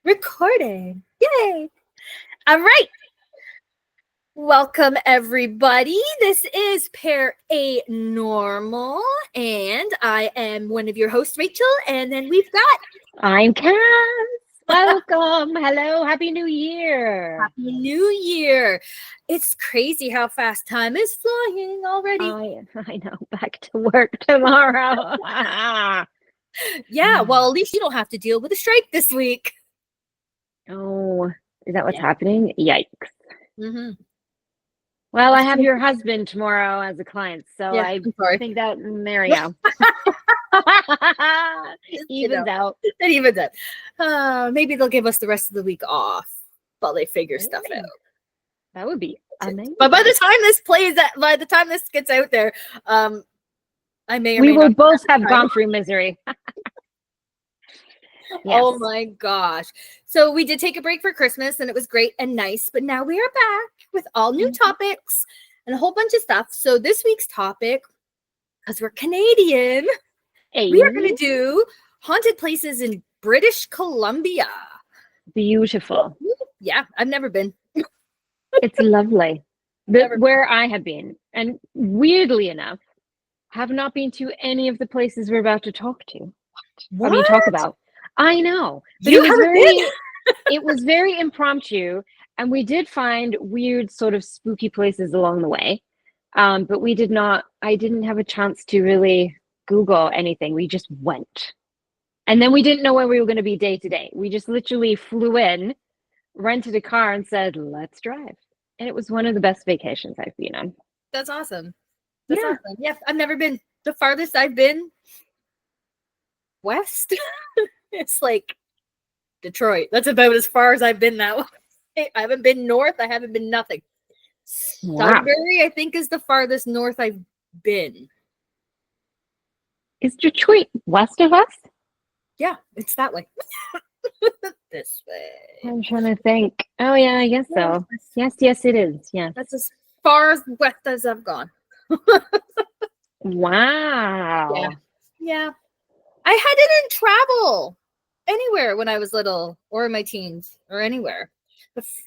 Recording. Yay. All right. Welcome, everybody. This is Paranormal, and I am one of your hosts, Rachel, and then we've got... I'm Kaz. Welcome. Hello. Happy New Year. Happy New Year. It's crazy how fast time is flying already. I know. Back to work tomorrow. Yeah, well, at least you don't have to deal with a strike this week. Oh, is that what's happening? Yikes. Mm-hmm. Well, I have your husband tomorrow as a client, so Yeah, I think that there you go. Evens out. It evens out. Maybe they'll give us the rest of the week off while they figure stuff out. That would be amazing. But by the time this gets out there, I may or we may will not both have gone through misery. Yes. Oh my gosh. So we did take a break for Christmas and it was great and nice, but now we are back with all new topics and a whole bunch of stuff. So this week's topic, because we're Canadian, we are going to do haunted places in British Columbia. Beautiful. Yeah, I've never been. It's lovely. Where I have been, and weirdly enough, have not been to any of the places we're about to talk about. I know, but it was very impromptu, and we did find weird sort of spooky places along the way. But I didn't have a chance to really Google anything. We just went. And then we didn't know where we were going to be day to day. We just literally flew in, rented a car, and said, let's drive. And it was one of the best vacations I've been on. That's awesome. Awesome. Yeah, I've never been. The farthest I've been west. It's like Detroit. That's about as far as I've been now. I haven't been north. I haven't been nothing. Wow. Sudbury, I think, is the farthest north I've been. Is Detroit west of us? Yeah, it's that way. This way. I'm trying to think. Oh, yeah, I guess so. Yes, it is. Yeah. That's as far as west as I've gone. Wow. Yeah. I didn't travel anywhere when I was little or in my teens or anywhere.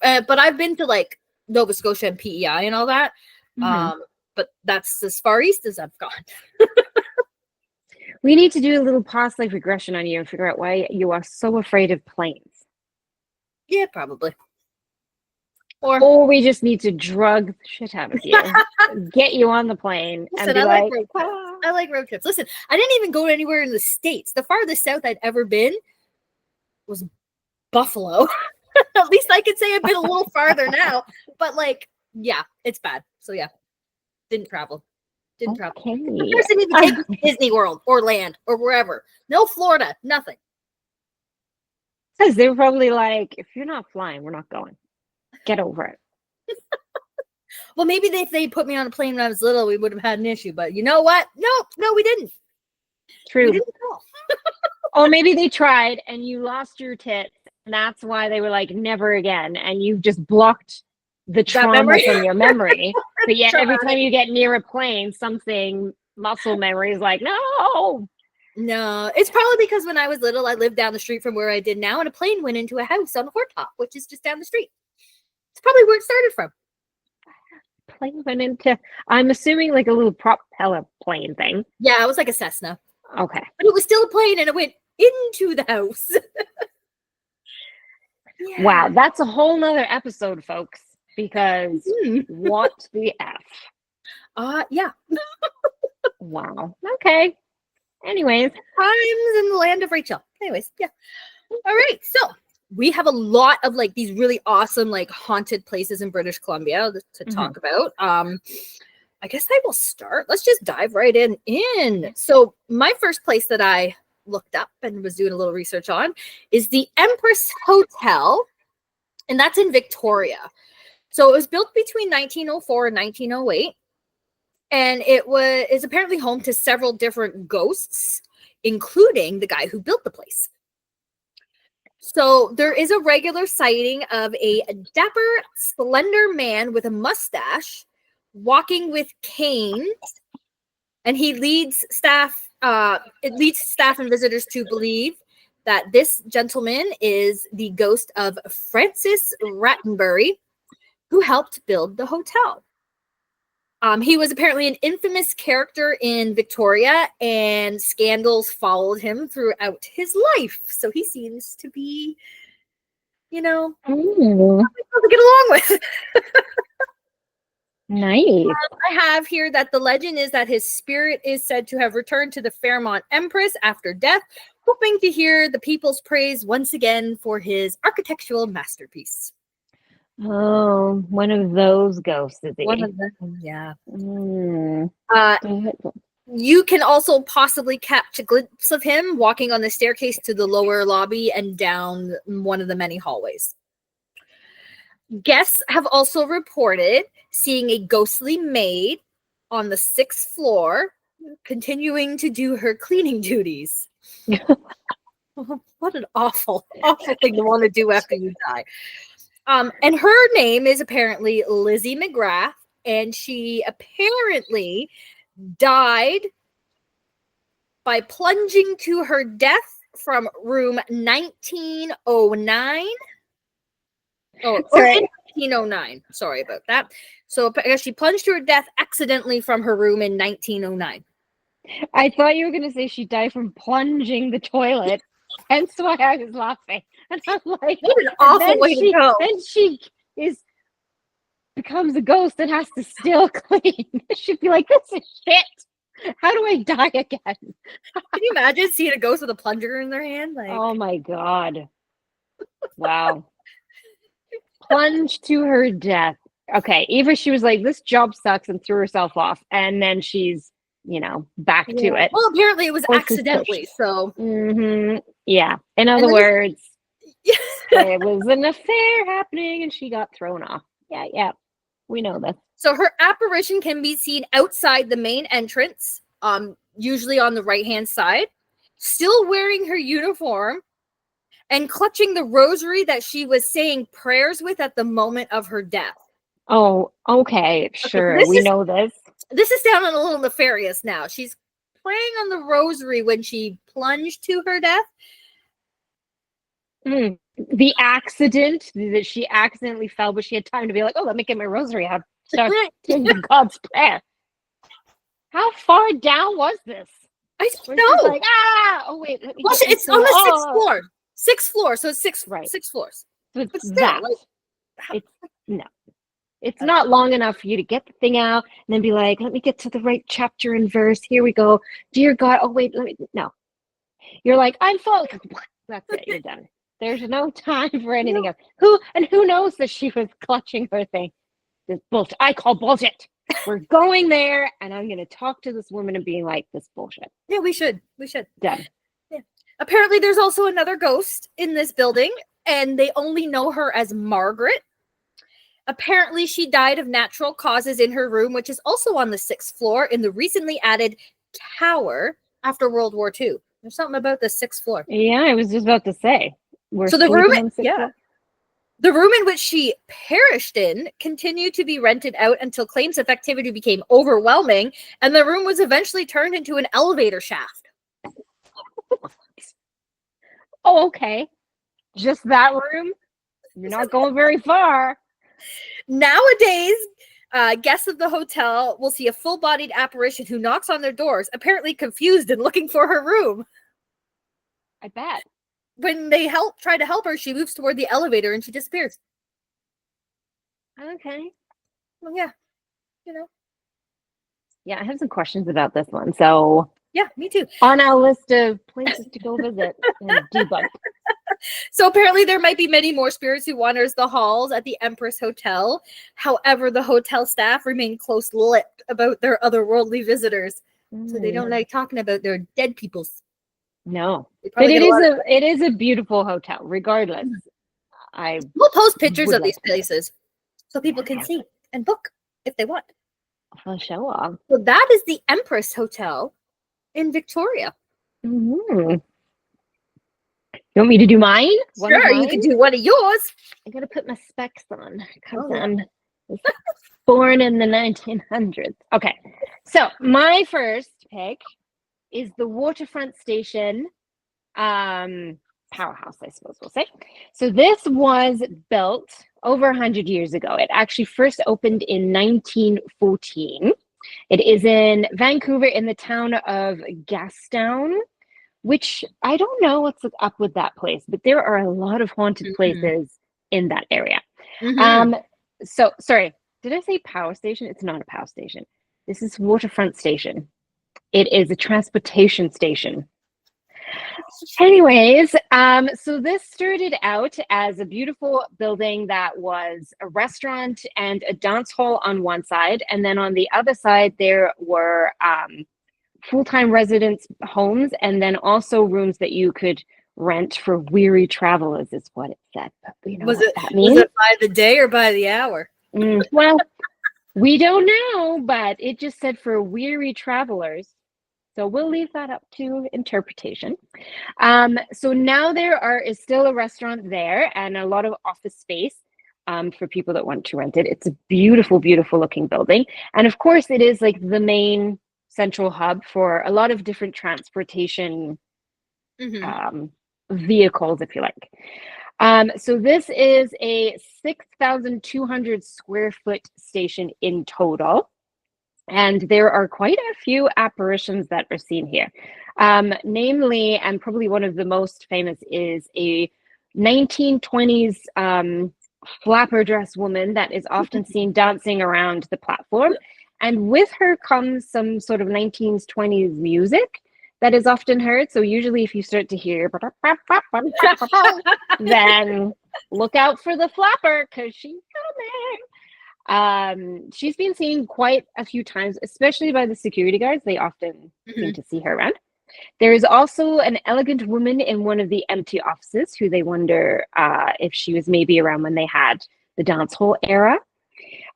But I've been to like Nova Scotia and PEI and all that. Mm-hmm. But that's as far east as I've gone. We need to do a little past life regression on you and figure out why you are so afraid of planes. Yeah, probably. Or we just need to drug the shit out of you, get you on the plane, and be like, I like road trips. Listen, I didn't even go anywhere in the States. The farthest south I'd ever been was Buffalo. At least I could say I've been a little farther now. But yeah, it's bad. So yeah, didn't travel. The person even take me to Disney World or land or wherever. No Florida, nothing. Because they were probably like, if you're not flying, we're not going. Get over it. Well, maybe if they put me on a plane when I was little, we would have had an issue. But you know what? No, we didn't. True. We didn't know. Or maybe they tried and you lost your tits. And that's why they were like, never again. And you've just blocked the trauma from your memory. But yet every time you get near a plane, something muscle memory is like, no. No, it's probably because when I was little, I lived down the street from where I did now, and a plane went into a house on a Hortop, which is just down the street. It's probably where it started from. Plane went into, I'm assuming like a little propeller plane thing. Yeah, it was like a Cessna. Okay. But it was still a plane, and it went into the house. Yeah. Wow, that's a whole nother episode, folks, because what the F? Yeah. Wow. Okay. Anyways. Times in the land of Rachel. Anyways, yeah. All right. So we have a lot of like these really awesome like haunted places in British Columbia to talk about. I guess I will start. Let's just dive right in. So my first place that I looked up and was doing a little research on is the Empress Hotel, and that's in Victoria. So it was built between 1904 and 1908. And it is apparently home to several different ghosts, including the guy who built the place. So there is a regular sighting of a dapper, slender man with a mustache walking with canes, and he leads staff. It leads staff and visitors to believe that this gentleman is the ghost of Francis Rattenbury, who helped build the hotel. He was apparently an infamous character in Victoria, and scandals followed him throughout his life. So he seems to be, Oh, to get along with. nice. I have here that the legend is that his spirit is said to have returned to the Fairmont Empress after death, hoping to hear the people's praise once again for his architectural masterpiece. Oh, one of those ghosts, is he? One of them, yeah. Mm. You can also possibly catch a glimpse of him walking on the staircase to the lower lobby and down one of the many hallways. Guests have also reported seeing a ghostly maid on the 6th floor continuing to do her cleaning duties. What an awful thing to want to do after you die. And her name is apparently Lizzie McGrath, and she apparently died by plunging to her death from room 1909. Oh, Sorry. 1909. Sorry about that. So I guess she plunged to her death accidentally from her room in 1909. I thought you were going to say she died from plunging the toilet. Hence why I was laughing. And I'm like, what an awful way to go. Then she becomes a ghost and has to still clean. She'd be like, this is shit. How do I die again? Can you imagine seeing a ghost with a plunger in their hand? Like, oh my God. Wow. Plunge to her death. Okay, either she was like, this job sucks and threw herself off, and then she's, back to it. Well, apparently it was accidentally, so. Mm-hmm. Yeah. In other words, there was an affair happening and she got thrown off. Yeah. We know this. So her apparition can be seen outside the main entrance, usually on the right-hand side, still wearing her uniform and clutching the rosary that she was saying prayers with at the moment of her death. Oh, okay, sure. We know this. This is sounding a little nefarious now. She's praying on the rosary when she plunged to her death. The accident that she accidentally fell, but she had time to be like, oh, let me get my rosary out. Start doing God's prayer. How far down was this? I don't know. Like, oh wait, it's on the 6th floor. 6th floor, so it's six floors. But that. It's not long enough for you to get the thing out and then be like, let me get to the right chapter and verse. Here we go. Dear God. Oh, wait, no. You're like, I'm falling. That's it. You're done. There's no time for anything else. Who knows that she was clutching her thing? This bullshit. I call bullshit. We're going there, and I'm going to talk to this woman and being like, this bullshit. Yeah, we should. Done. Yeah. Apparently, there's also another ghost in this building, and they only know her as Margaret. Apparently, she died of natural causes in her room, which is also on the 6th floor in the recently added tower after World War II. There's something about the 6th floor. Yeah, I was just about to say. So the room, the room in which she perished in continued to be rented out until claims of activity became overwhelming, and the room was eventually turned into an elevator shaft. Oh, okay. Just that room? You're not going very far. Nowadays, guests of the hotel will see a full-bodied apparition who knocks on their doors, apparently confused and looking for her room. I bet. When they try to help her, she moves toward the elevator and she disappears. Okay. Well, yeah. Yeah, I have some questions about this one. So yeah, me too. On our list of places to go visit and debunk. So apparently there might be many more spirits who wanders the halls at the Empress Hotel. However, the hotel staff remain close-lipped about their otherworldly visitors. So they don't like talking about their dead peoples. No. But it is a beautiful hotel, regardless. We'll post pictures of these places so people can see and book if they want. I'll show off. So that is the Empress Hotel in Victoria. Mm-hmm. You want me to do mine? Sure, you can do one of yours. I gotta put my specs on because I'm born in the 1900s. Okay, so my first pick is the waterfront station powerhouse, I suppose we'll say. So this was built over 100 years ago. It actually first opened in 1914. It is in Vancouver in the town of Gastown, which I don't know what's up with that place, but there are a lot of haunted places in that area. So sorry, did I say power station? It's not a power station. This is waterfront station. It is a transportation station. Anyways, so this started out as a beautiful building that was a restaurant and a dance hall on one side, and then on the other side there were full-time residents' homes, and then also rooms that you could rent for weary travelers, is what it said. But we know what that means. Was it by the day or by the hour? Well, we don't know, but it just said for weary travelers. So we'll leave that up to interpretation. So now there is still a restaurant there and a lot of office space for people that want to rent it. It's a beautiful, beautiful looking building. And of course, it is like the main central hub for a lot of different transportation vehicles, if you like. So this is a 6,200 square foot station in total. And there are quite a few apparitions that are seen here. Namely, and probably one of the most famous is a 1920s flapper dress woman that is often seen dancing around the platform. And with her comes some sort of 1920s music that is often heard. So usually if you start to hear, then look out for the flapper because she's coming. She's been seen quite a few times, especially by the security guards. They often seem to see her around. There is also an elegant woman in one of the empty offices who they wonder if she was maybe around when they had the dance hall era.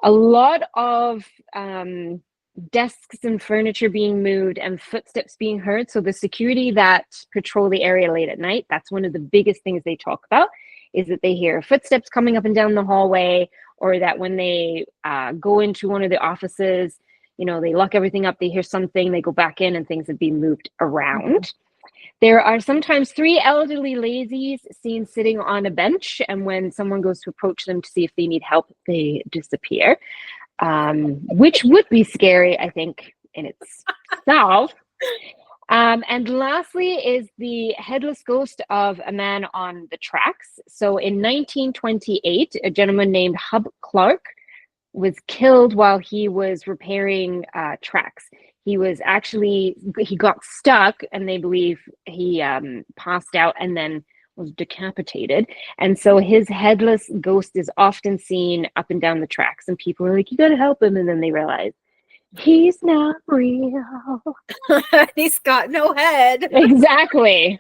A lot of desks and furniture being moved and footsteps being heard. So the security that patrol the area late at night, that's one of the biggest things they talk about, is that they hear footsteps coming up and down the hallway, or that when they go into one of the offices, you know, they lock everything up, they hear something, they go back in and things have been moved around. There are sometimes 3 elderly ladies seen sitting on a bench, and when someone goes to approach them to see if they need help, they disappear, which would be scary, I think, in itself. And lastly is the headless ghost of a man on the tracks. So in 1928, a gentleman named Hub Clark was killed while he was repairing tracks. He got stuck, and they believe he passed out and then was decapitated. And so his headless ghost is often seen up and down the tracks, and people are like, you gotta help him. And then they realize he's not real. He's got no head. Exactly.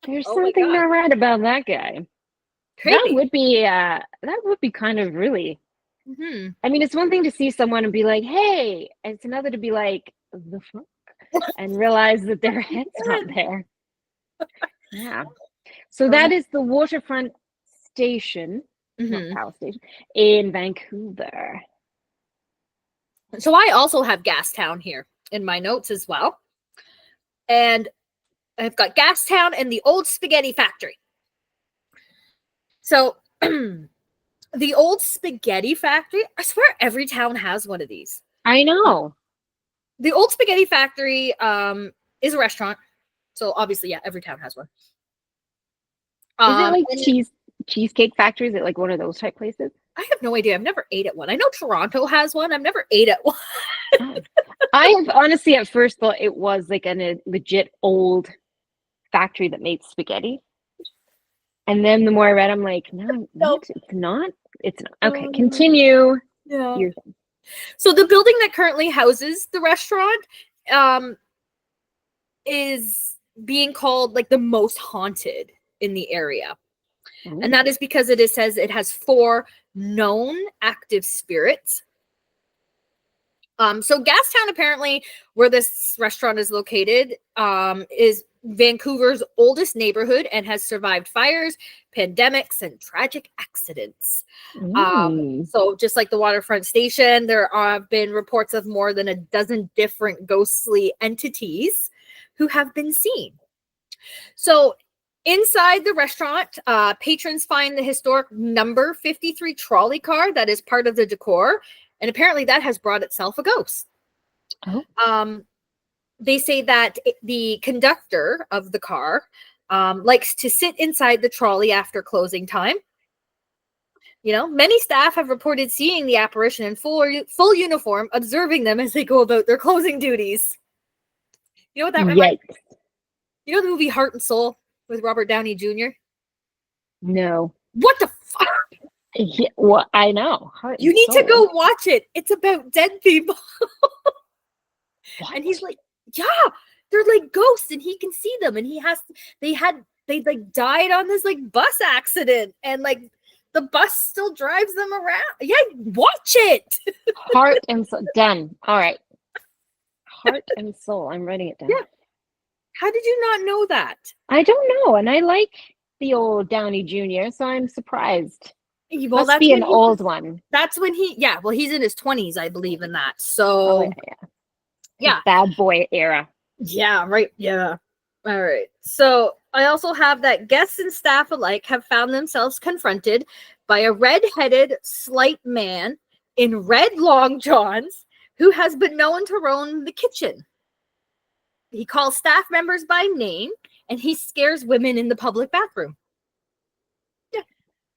There's something not right about that guy. Creepy. That would be kind of really. I mean, it's one thing to see someone and be like, hey, and it's another to be like, the fuck, and realize that their head's not there. Yeah. So that is the waterfront station, not power station, in Vancouver. So I also have Gastown here in my notes as well. And I've got Gastown and the old spaghetti factory. So the old spaghetti factory, I swear every town has one of these. I know. The old spaghetti factory is a restaurant. So obviously, yeah, every town has one. Is it like Cheesecake Factory? Is it like one of those type places? I have no idea. I've never ate at one. I know Toronto has one. I've never ate at one. I have honestly at first thought it was like a legit old factory that made spaghetti. And then the more I read, I'm like, no, what? It's not. It's not. Okay, continue. Yeah. So the building that currently houses the restaurant is being called like the most haunted in the area. Ooh. And that is because it says it has 4 known active spirits. So Gastown, apparently, where this restaurant is located, is Vancouver's oldest neighborhood and has survived fires, pandemics, and tragic accidents. So just like the waterfront station, there have been reports of more than a dozen different ghostly entities who have been seen. So Inside the restaurant, patrons find the historic number 53 trolley car that is part of the decor, and apparently that has brought itself a ghost. Oh. They say that the conductor of the car likes to sit inside the trolley after closing time. You know, many staff have reported seeing the apparition in full uniform, observing them as they go about their closing duties. You know what that reminds me? You know the movie Heart and Soul with Robert Downey Jr.? No. What the fuck? Yeah, well, I know. You need to go watch it. It's about dead people. What? And he's like, yeah, they're like ghosts, and he can see them, and they like died on this like bus accident, and like the bus still drives them around. Yeah, watch it. Heart and Soul. Done. All right. Heart and Soul. I'm writing it down. Yeah. How did you not know that? I don't know, and I like the old Downey Jr., so I'm surprised. Well, Must be an old one. That's when he's in his 20s, I believe, in that. So, yeah. Bad boy era. Yeah, right. Yeah. All right. So I also have that guests and staff alike have found themselves confronted by a red-headed, slight man in red long johns who has been known to roam the kitchen. He calls staff members by name, and he scares women in the public bathroom. Yeah.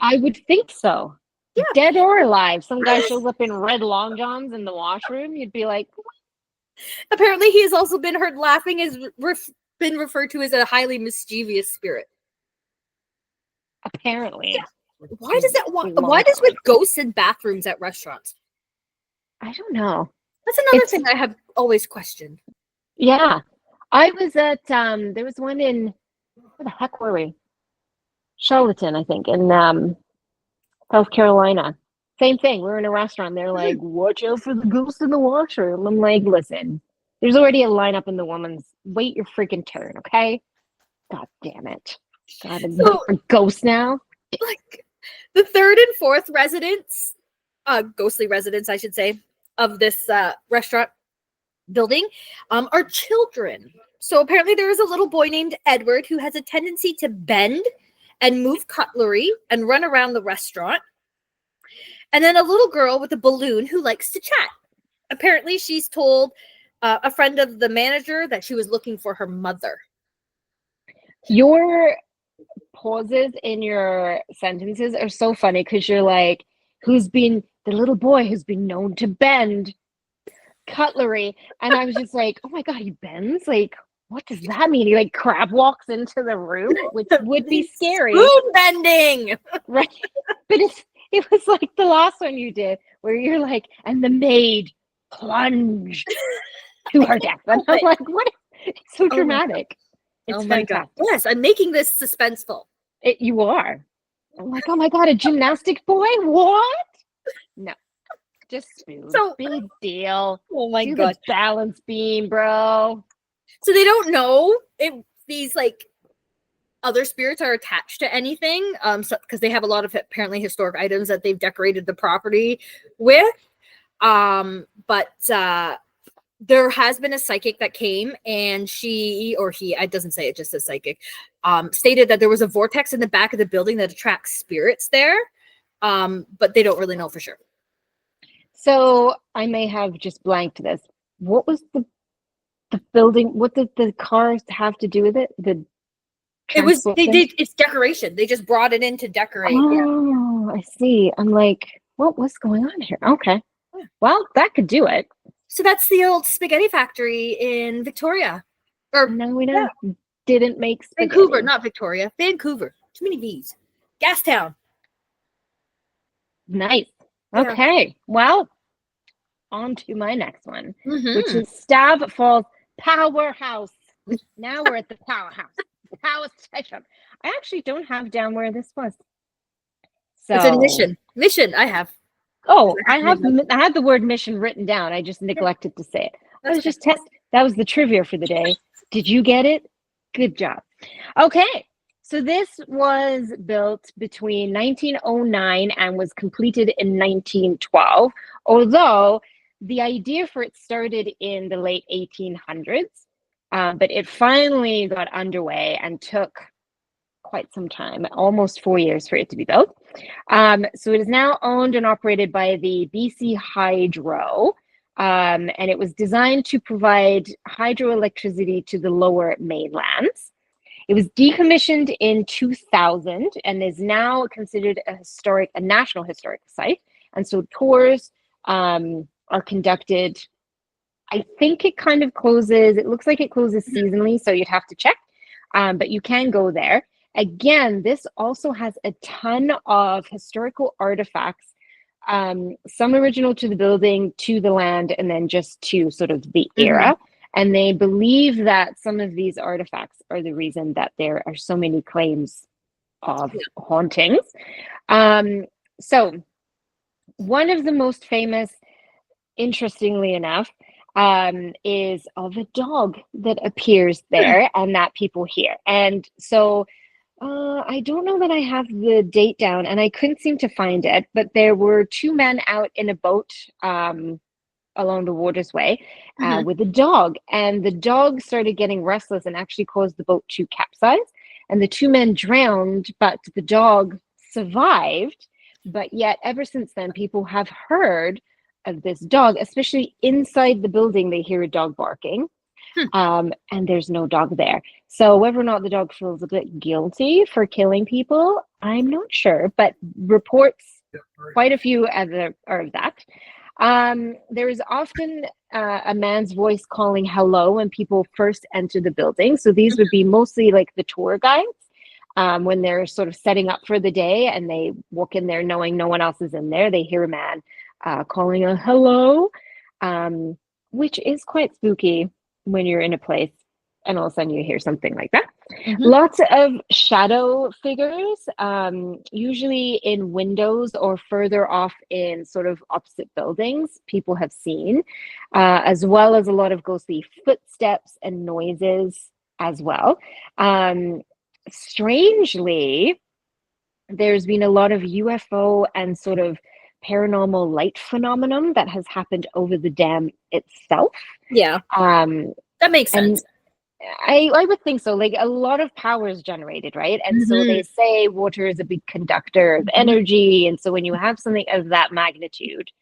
I would think so. Yeah. Dead or alive. Some guy shows up in red long johns in the washroom. You'd be like... Apparently, he has also been heard laughing, has been referred to as a highly mischievous spirit. Apparently. Yeah. Why does with ghosts in bathrooms at restaurants? I don't know. That's another thing I have always questioned. Yeah. I was at, there was one in, where the heck were we? Charlottetown, I think, in South Carolina. Same thing. We're in a restaurant. They're like, watch out for the ghost in the washroom. I'm like, listen, there's already a lineup in the woman's. Wait your freaking turn, okay? God damn it. God, so, a ghost now? Like, the third and fourth residents, ghostly residents, I should say, of this restaurant building are children. So apparently there is a little boy named Edward who has a tendency to bend and move cutlery and run around the restaurant. And then a little girl with a balloon who likes to chat. Apparently she's told a friend of the manager that she was looking for her mother. Your pauses in your sentences are so funny because you're like, the little boy who's been known to bend cutlery. And I was just like, oh my God, he bends? Like, what does that mean? He like crab walks into the room, which would be scary. Spoon bending! Right? But it was like the last one you did where you're like, and the maid plunged to her death. And I'm like, what? It's so dramatic. It's fantastic. Yes, I'm making this suspenseful. You are. I'm like, oh my God, a gymnastic boy? What? No. Just smooth. So big deal. Oh my God. God. The balance beam, bro. So they don't know if these like other spirits are attached to anything. Because they have a lot of apparently historic items that they've decorated the property with. But there has been a psychic that came, and she or he, it doesn't say, it just says psychic, stated that there was a vortex in the back of the building that attracts spirits there. But they don't really know for sure. So I may have just blanked this. What was the building? What did the cars have to do with it? It's decoration. They just brought it in to decorate. Oh, yeah. I see. I'm like, what was going on here? Okay. Yeah. Well, that could do it. So that's the old spaghetti factory in Victoria. Or no, we know. Yeah. Didn't make spaghetti. Vancouver, not Victoria. Vancouver. Too many V's. Gastown. Nice. Okay, well, on to my next one, which is Stav Falls Powerhouse. Now we're at the powerhouse, the power station. I actually don't have down where this was. So it's a mission. Mission, I have. Oh, I had the word mission written down. I just neglected to say it. I was just that was the trivia for the day. Did you get it? Good job. Okay. So this was built between 1909 and was completed in 1912, although the idea for it started in the late 1800s, but it finally got underway and took quite some time, almost 4 years for it to be built. So it is now owned and operated by the BC Hydro, and it was designed to provide hydroelectricity to the lower mainlands. It was decommissioned in 2000 and is now considered a national historic site. And so tours are conducted. I think it kind of closes. It looks like it closes seasonally, so you'd have to check. But you can go there. Again, this also has a ton of historical artifacts, some original to the building, to the land, and then just to sort of the era. And they believe that some of these artifacts are the reason that there are so many claims of hauntings. So one of the most famous, interestingly enough, is of a dog that appears there and that people hear. And so I don't know that I have the date down, and I couldn't seem to find it, but there were two men out in a boat along the waterway with a dog, and the dog started getting restless and actually caused the boat to capsize, and the two men drowned, but the dog survived. But yet ever since then, people have heard of this dog, especially inside the building. They hear a dog barking, and there's no dog there. So whether or not the dog feels a bit guilty for killing people, I'm not sure, but reports, quite a few are of that. There is often a man's voice calling hello when people first enter the building. So these would be mostly like the tour guides when they're sort of setting up for the day and they walk in there knowing no one else is in there. They hear a man calling a hello, which is quite spooky when you're in a place and all of a sudden you hear something like that. Lots of shadow figures, usually in windows or further off in sort of opposite buildings, people have seen, as well as a lot of ghostly footsteps and noises as well. Strangely, there's been a lot of UFO and sort of paranormal light phenomenon that has happened over the dam itself. Yeah, that makes sense. I would think so. Like a lot of power is generated, right? And so they say water is a big conductor of energy. And so when you have something of that magnitude,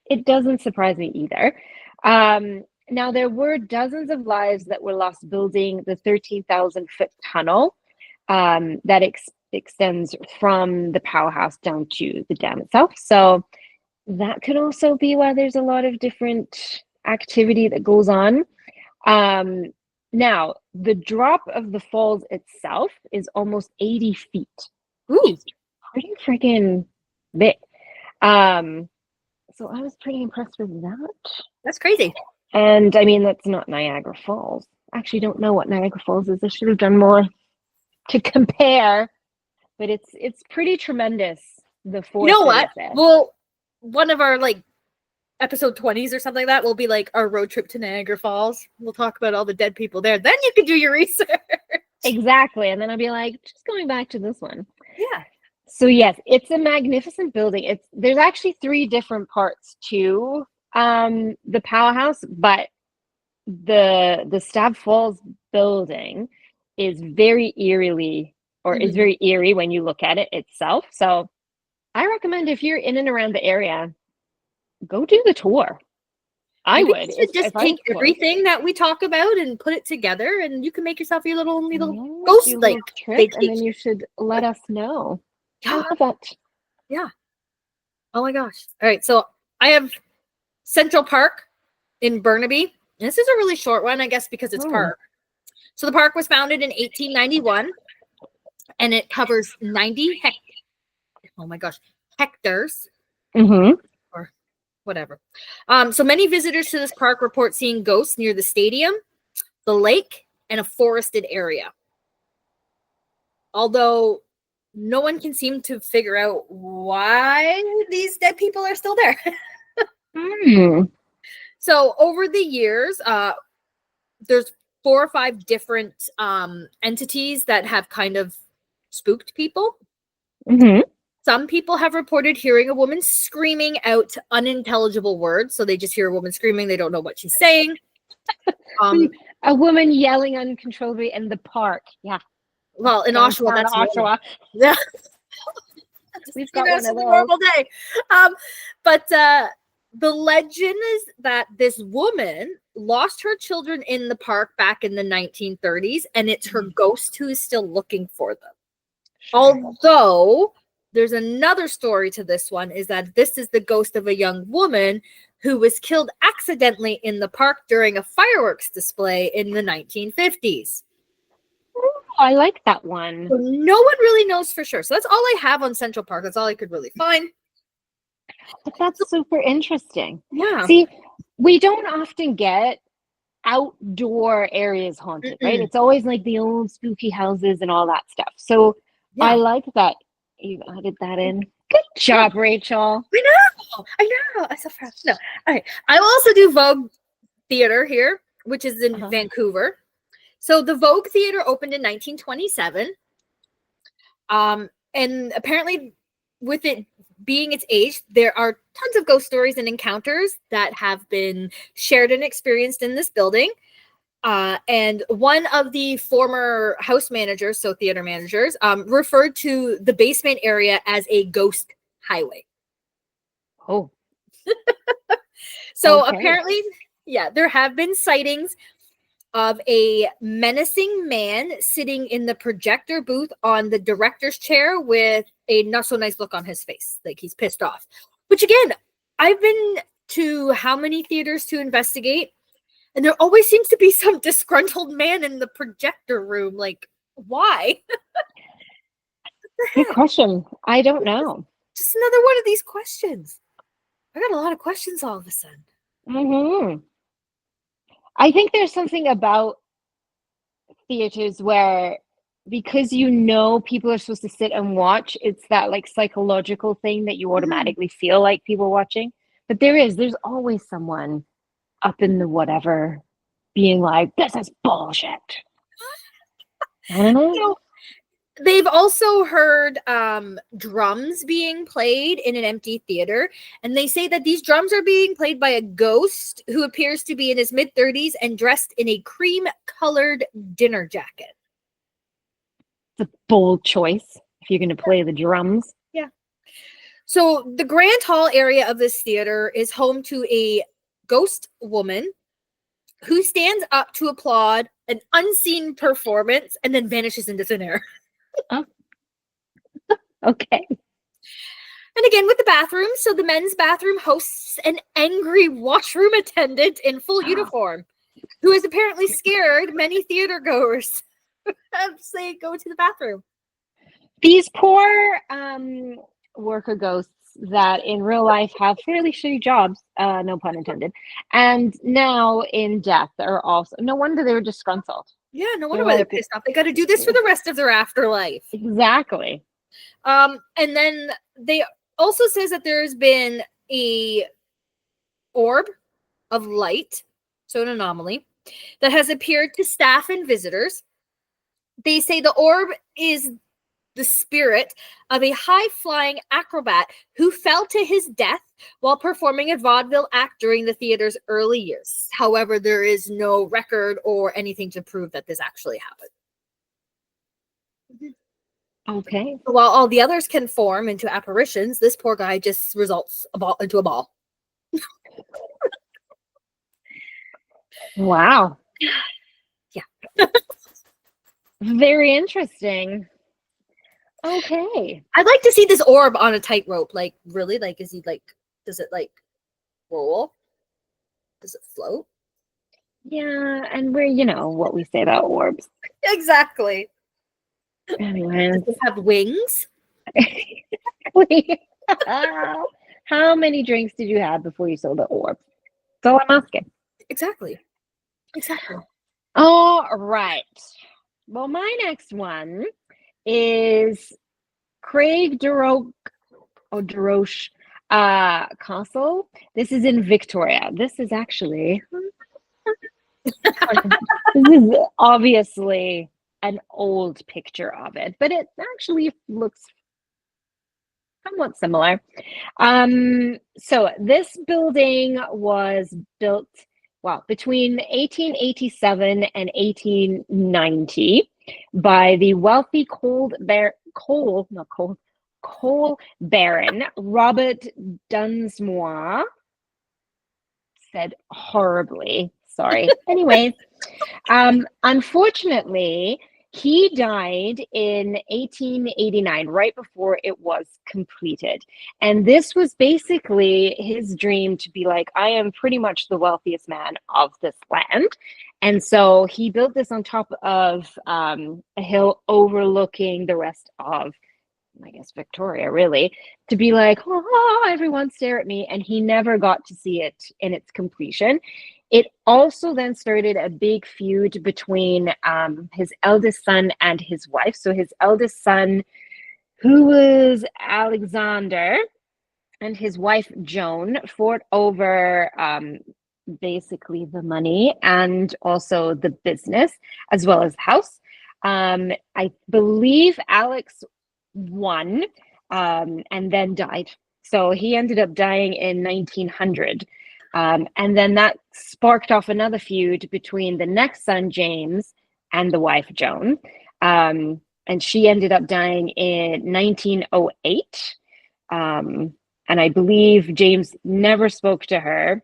it doesn't surprise me either. Now, there were dozens of lives that were lost building the 13,000-foot tunnel that extends from the powerhouse down to the dam itself. So that could also be why there's a lot of different activity that goes on. Now, the drop of the falls itself is almost 80 feet. Ooh, pretty freaking big. So I was pretty impressed with that. That's crazy. And I mean, that's not Niagara Falls. I actually don't know what Niagara Falls is. I should have done more to compare, but it's pretty tremendous. The force. You know what? Well, one of our like episode 20s or something like that will be like our road trip to Niagara Falls. We'll talk about all the dead people there. Then you can do your research. Exactly. And then I'll be like, just going back to this one. Yeah. So yes, it's a magnificent building. There's actually 3 different parts to the powerhouse, but the Stab Falls building is very eerie when you look at it itself. So I recommend if you're in and around the area, go do the tour. Maybe I would. You should just take everything that we talk about and put it together, and you can make yourself your little ghost like trip, and then you should let us know. Yeah. I love it. Yeah. Oh my gosh. All right. So I have Central Park in Burnaby. This is a really short one, I guess, because it's park. So the park was founded in 1891, and it covers 90 hectares. Or whatever. So many visitors to this park report seeing ghosts near the stadium, the lake, and a forested area. Although no one can seem to figure out why these dead people are still there. So over the years, there's 4 or 5 different entities that have kind of spooked people. Some people have reported hearing a woman screaming out unintelligible words. So they just hear a woman screaming. They don't know what she's saying. A woman yelling uncontrollably in the park. Yeah. Well, in Oshawa, Downtown that's normal. Oshawa. Yeah. We've got one It's of a those. normal day. But the legend is that this woman lost her children in the park back in the 1930s, and it's her ghost who is still looking for them. Although there's another story to this one, is that this is the ghost of a young woman who was killed accidentally in the park during a fireworks display in the 1950s. Oh, I like that one. So no one really knows for sure. So that's all I have on Central Park. That's all I could really find. But that's super interesting. Yeah. See, we don't often get outdoor areas haunted, right? It's always like the old spooky houses and all that stuff. So Yeah. I like that you added that in. Good job, Rachel. I know. I'm so proud. No. All right. I will also do Vogue Theater here, which is in Vancouver. So the Vogue Theater opened in 1927. And apparently with it being its age, there are tons of ghost stories and encounters that have been shared and experienced in this building. And one of the former house managers, so theater managers, referred to the basement area as a ghost highway. Oh. So apparently, yeah, there have been sightings of a menacing man sitting in the projector booth on the director's chair with a not so nice look on his face, like he's pissed off. Which again, I've been to how many theaters to investigate, and there always seems to be some disgruntled man in the projector room. Like, why? Good question. I don't know. Just another one of these questions. I got a lot of questions all of a sudden. Mm-hmm. I think there's something about theaters where, because you know people are supposed to sit and watch, it's that like psychological thing that you automatically feel like people watching. But there's always someone up in the whatever being like, this is bullshit. I don't know. So, they've also heard drums being played in an empty theater, and they say that these drums are being played by a ghost who appears to be in his mid-30s and dressed in a cream-colored dinner jacket. It's a bold choice if you're going to play the drums. Yeah. So the Grand Hall area of this theater is home to a ghost woman who stands up to applaud an unseen performance and then vanishes into thin air. Oh. Okay. And again, with the bathroom, so the men's bathroom hosts an angry washroom attendant in full uniform who has apparently scared many theater goers as they go to the bathroom. These poor worker ghosts that in real life have fairly shitty jobs, no pun intended, and now in death are also, no wonder they were disgruntled. Yeah, no wonder why they're pissed off. They got to do this for the rest of their afterlife. Exactly. And then they also says that there's been a orb of light, so an anomaly, that has appeared to staff and visitors. They say the orb is the spirit of a high-flying acrobat who fell to his death while performing a vaudeville act during the theater's early years. However, there is no record or anything to prove that this actually happened. Okay. So while all the others can form into apparitions, this poor guy just results into a ball. Wow. Yeah. Very interesting. Okay. I'd like to see this orb on a tightrope. Like, really? Like, is he like, does it like roll? Does it float? Yeah, and we're, you know, what we say about orbs. Exactly. Anyways. Does it have wings? How many drinks did you have before you saw the orb? That's all I'm asking. Exactly. All right. Well, my next one is Craig Duroche Castle. This is in Victoria. This is actually this is obviously an old picture of it, but it actually looks somewhat similar. So this building was built between 1887 and 1890. by the wealthy coal baron Robert Dunsmore. Said horribly. Sorry. Anyways, unfortunately, he died in 1889, right before it was completed. And this was basically his dream to be like, I am pretty much the wealthiest man of this land. And so he built this on top of a hill overlooking the rest of, I guess, Victoria, really, to be like, oh, everyone stare at me. And he never got to see it in its completion. It also then started a big feud between his eldest son and his wife. So his eldest son, who was Alexander, and his wife, Joan, fought over basically the money and also the business, as well as the house. I believe Alex won and then died. So he ended up dying in 1900. And then that sparked off another feud between the next son, James, and the wife, Joan. And she ended up dying in 1908. And I believe James never spoke to her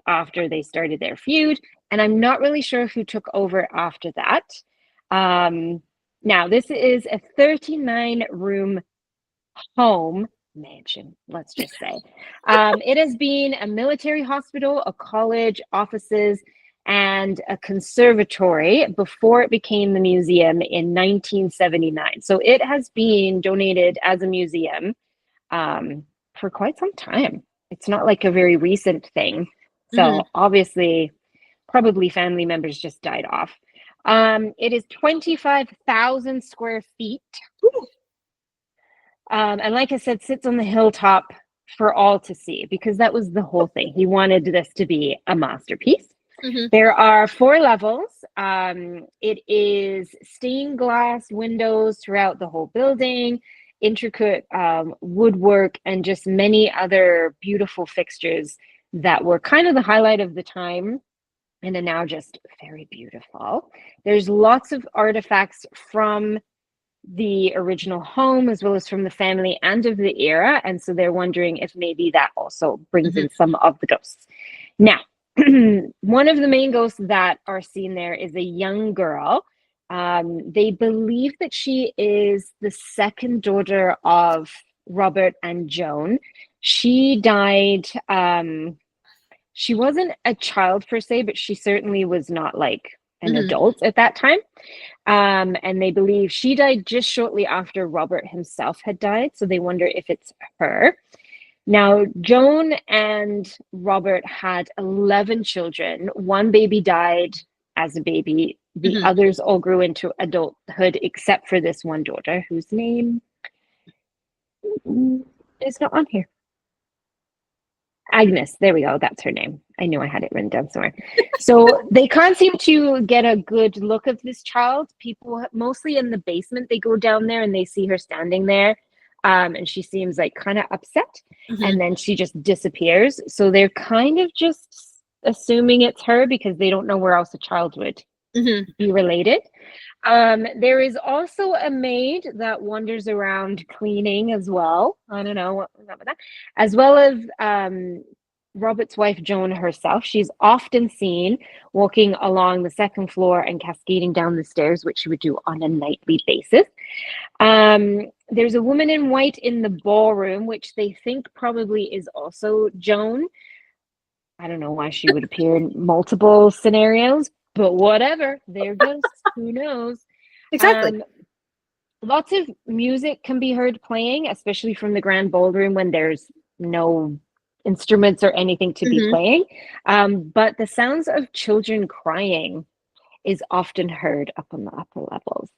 after they started their feud. And I'm not really sure who took over after that. Now, this is a 39-room home mansion, let's just say. It has been a military hospital, a college, offices, and a conservatory before it became the museum in 1979. So it has been donated as a museum for quite some time. It's not like a very recent thing. So obviously, probably family members just died off. It is 25,000 square feet. And like I said, sits on the hilltop for all to see, because that was the whole thing. He wanted this to be a masterpiece. There are 4 levels. It is stained glass windows throughout the whole building, intricate woodwork, and just many other beautiful fixtures that were kind of the highlight of the time and are now just very beautiful. There's lots of artifacts from the original home as well as from the family and of the era, and so they're wondering if maybe that also brings in some of the ghosts. Now, one of the main ghosts that are seen there is a young girl. They believe that she is the second daughter of Robert and Joan. She died. She wasn't a child per se, but she certainly was not like an adult at that time. And they believe she died just shortly after Robert himself had died. So they wonder if it's her. Now, Joan and Robert had 11 children. One baby died as a baby. The others all grew into adulthood, except for this one daughter, whose name is not on here. Agnes, there we go. That's her name. I knew I had it written down somewhere. So they can't seem to get a good look of this child. People, mostly in the basement, they go down there and they see her standing there. And she seems like kind of upset. And then she just disappears. So they're kind of just assuming it's her because they don't know where else a child would be related. There is also a maid that wanders around cleaning as well. I don't know what was up with that. As well as Robert's wife, Joan herself. She's often seen walking along the second floor and cascading down the stairs, which she would do on a nightly basis. There's a woman in white in the ballroom, which they think probably is also Joan. I don't know why she would appear in multiple scenarios, but whatever. They're ghosts. Who knows? Exactly. Lots of music can be heard playing, especially from the grand ballroom when there's no instruments or anything to be playing. But the sounds of children crying is often heard up on the upper levels.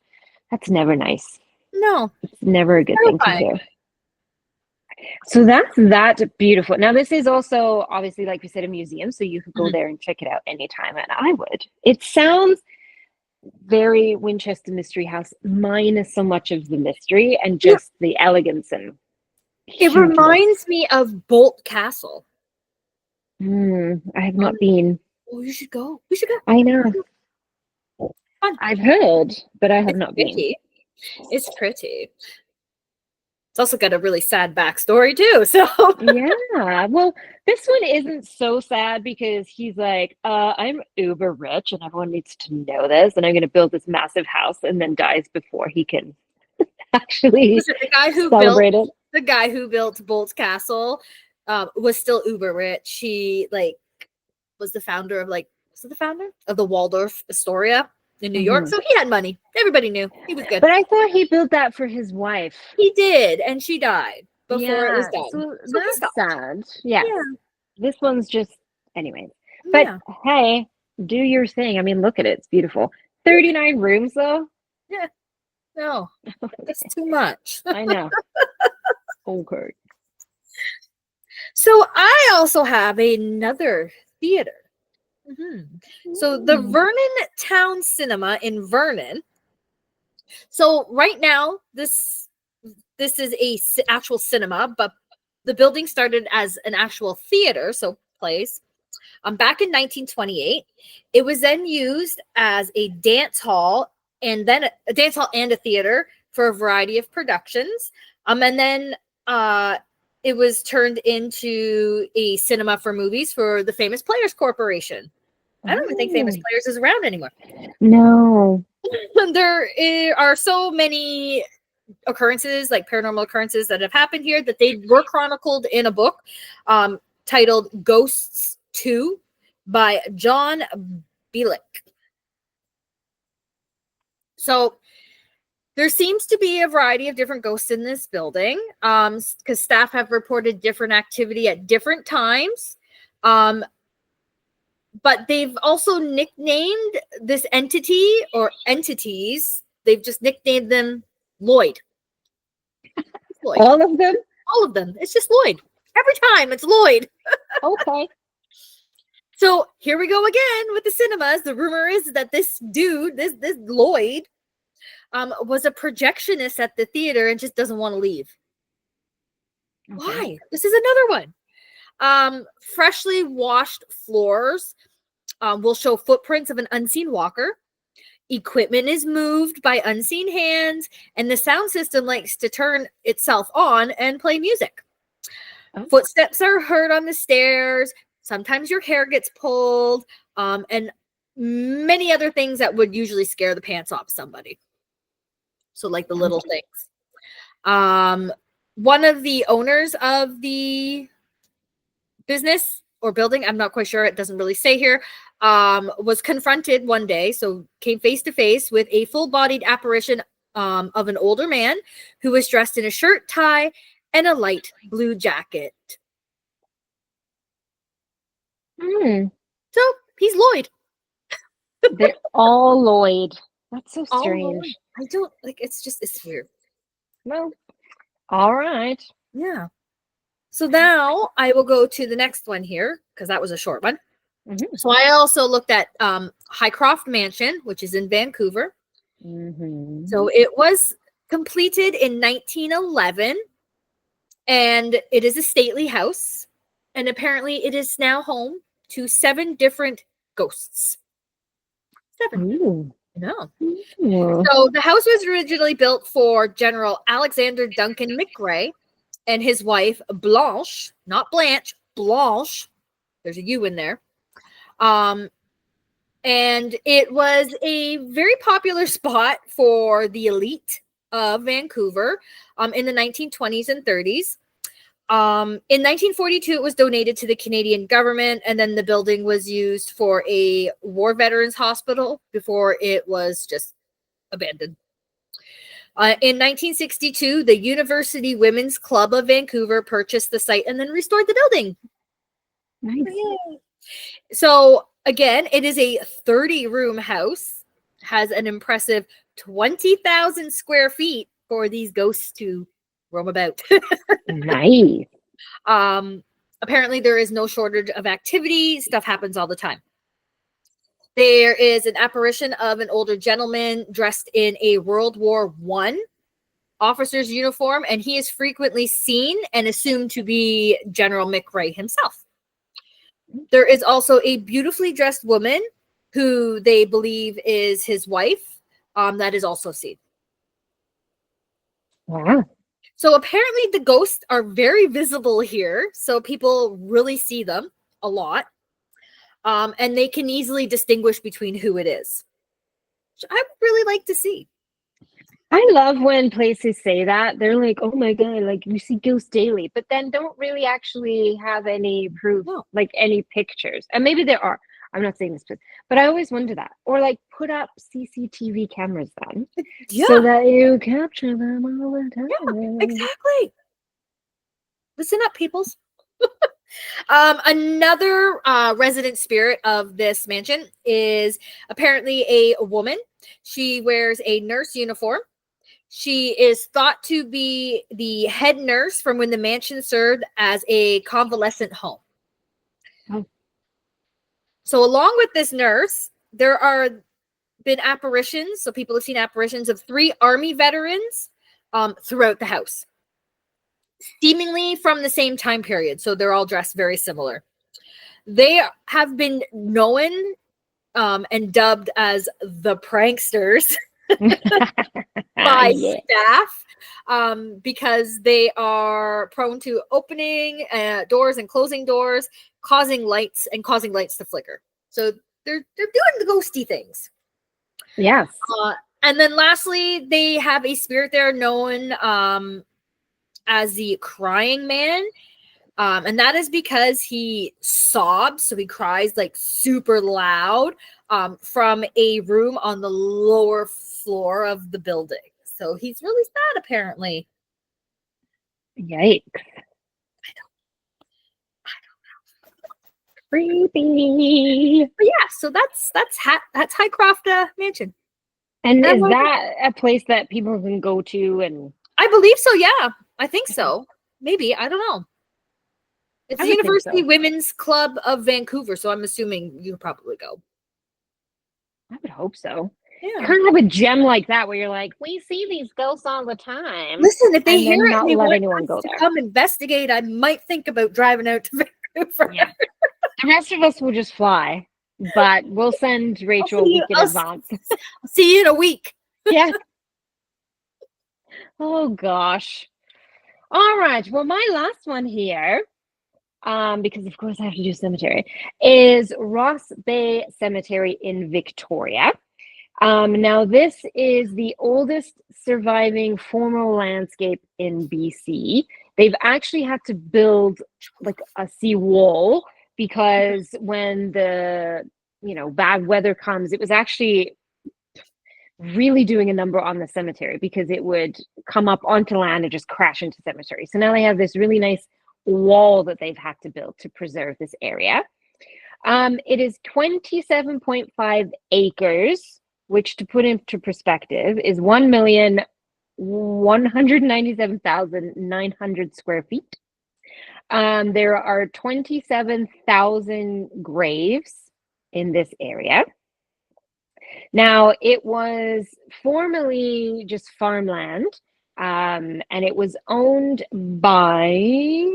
That's never nice. No. It's never a good thing to hear. So that's that beautiful. Now, this is also obviously, like we said, a museum, so you could go there and check it out anytime, and I would. It sounds very Winchester Mystery House, minus so much of the mystery and just the elegance and it reminds me of Bolt Castle. I have not been. Oh, you should go. We should go. I know. Fun. I've heard, but I have not been. It's pretty. It's also got a really sad backstory too. So Yeah. Well, this one isn't so sad because he's like, I'm uber rich and everyone needs to know this, and I'm gonna build this massive house, and then dies before he can actually listen, celebrate it. the guy who built Bolt's Castle was still uber rich. He was the founder of the Waldorf Astoria in New York. So he had money. Everybody knew he was good. But I thought he built that for his wife. He did, and she died before it was done. So that's sad. Yeah. This one's just, anyways. Yeah. But hey, do your thing. I mean, look at it. It's beautiful. 39 rooms, though. Yeah. No, that's too much. I know. Okay. So I also have another theater. So the Vernon Town Cinema in Vernon. So right now, this is a actual cinema, but the building started as an actual theater, so plays. Back in 1928, it was then used as a dance hall and then a dance hall and a theater for a variety of productions. And then it was turned into a cinema for movies for the Famous Players Corporation. I don't even think Famous Players is around anymore. No. There are so many occurrences, like paranormal occurrences that have happened here, that they were chronicled in a book titled Ghosts 2 by John Bielek. So there seems to be a variety of different ghosts in this building because staff have reported different activity at different times. But they've also nicknamed this entity or entities. They've just nicknamed them Lloyd. Lloyd. All of them? All of them. It's just Lloyd. Every time it's Lloyd. Okay. So here we go again with the cinemas. The rumor is that this dude, this Lloyd, was a projectionist at the theater and just doesn't want to leave. Okay. Why? This is another one. Freshly washed floors will show footprints of an unseen walker. Equipment is moved by unseen hands, and the sound system likes to turn itself on and play music. Oh. Footsteps are heard on the stairs. Sometimes your hair gets pulled, and many other things that would usually scare the pants off somebody. So like the little things. One of the owners of the business or building, I'm not quite sure, it doesn't really say here, was confronted one day, so came face to face with a full-bodied apparition of an older man who was dressed in a shirt, tie, and a light blue jacket. So he's Lloyd. They're all Lloyd. That's so strange. I don't like, it's weird. Well, all right. Yeah. So now I will go to the next one here because that was a short one. So I also looked at Highcroft Mansion, which is in Vancouver. So it was completed in 1911, and it is a stately house. And apparently it is now home to 7 different ghosts. 7. Ooh. No. So the house was originally built for General Alexander Duncan McRae and his wife Blanche, not Blanche, Blanche. There's a U in there. And it was a very popular spot for the elite of Vancouver in the 1920s and 30s. In 1942, it was donated to the Canadian government, and then the building was used for a war veterans hospital before it was just abandoned. In 1962, the University Women's Club of Vancouver purchased the site and then restored the building. Nice. Yay. So again, it is a 30-room house, has an impressive 20,000 square feet for these ghosts to roam about. Nice. Apparently there is no shortage of activity. Stuff happens all the time. There is an apparition of an older gentleman dressed in a World War I officer's uniform, and he is frequently seen and assumed to be General McRae himself. There is also a beautifully dressed woman who they believe is his wife, that is also seen. Wow. So apparently the ghosts are very visible here. So people really see them a lot. And they can easily distinguish between who it is. Which I would really like to see. I love when places say that. They're like, oh my God, like you see ghosts daily, but then don't really actually have any proof, No. like any pictures. And maybe there are. I'm not saying this, but I always wonder that. Or like put up CCTV cameras then. Yeah. So that you capture them all the time. Yeah, exactly. Listen up, peoples. Another resident spirit of this mansion is apparently a woman. She wears a nurse uniform. She is thought to be the head nurse from when the mansion served as a convalescent home. Oh. So along with this nurse, there are been apparitions. So people have seen apparitions of 3 Army veterans throughout the house, seemingly from the same time period. So they're all dressed very similar. They have been known and dubbed as the pranksters by staff because they are prone to opening doors and closing doors, causing lights to flicker. So they're doing the ghosty things. Yes. And then lastly, they have a spirit there known as the crying man. And that is because he sobs, so he cries like super loud from a room on the lower floor of the building. So he's really sad, apparently. Yikes. I don't know. Creepy. But yeah, so that's Highcroft Mansion. And is that a place that people can go to? And I believe so. Yeah, I think so. Maybe, I don't know. It's the University Women's Club of Vancouver, so I'm assuming you could probably go. I would hope so. Yeah. Kind of have a gem like that where you're like, we see these ghosts all the time. Listen, if they hear it and they let want anyone go to there. come investigate, I might think about driving out to Vancouver. Yeah. The rest of us will just fly, but we'll send Rachel a week in advance. I'll see you in a week. Yeah. Oh gosh. All right. Well, my last one here, because of course I have to do cemetery, is Ross Bay Cemetery in Victoria. Now this is the oldest surviving formal landscape in BC. They've actually had to build like a seawall because when the bad weather comes, it was actually really doing a number on the cemetery because it would come up onto land and just crash into cemetery. So now they have this really nice wall that they've had to build to preserve this area. It is 27.5 acres, which to put into perspective is 1,197,900 square feet. There are 27,000 graves in this area. Now, it was formerly just farmland, and it was owned by, I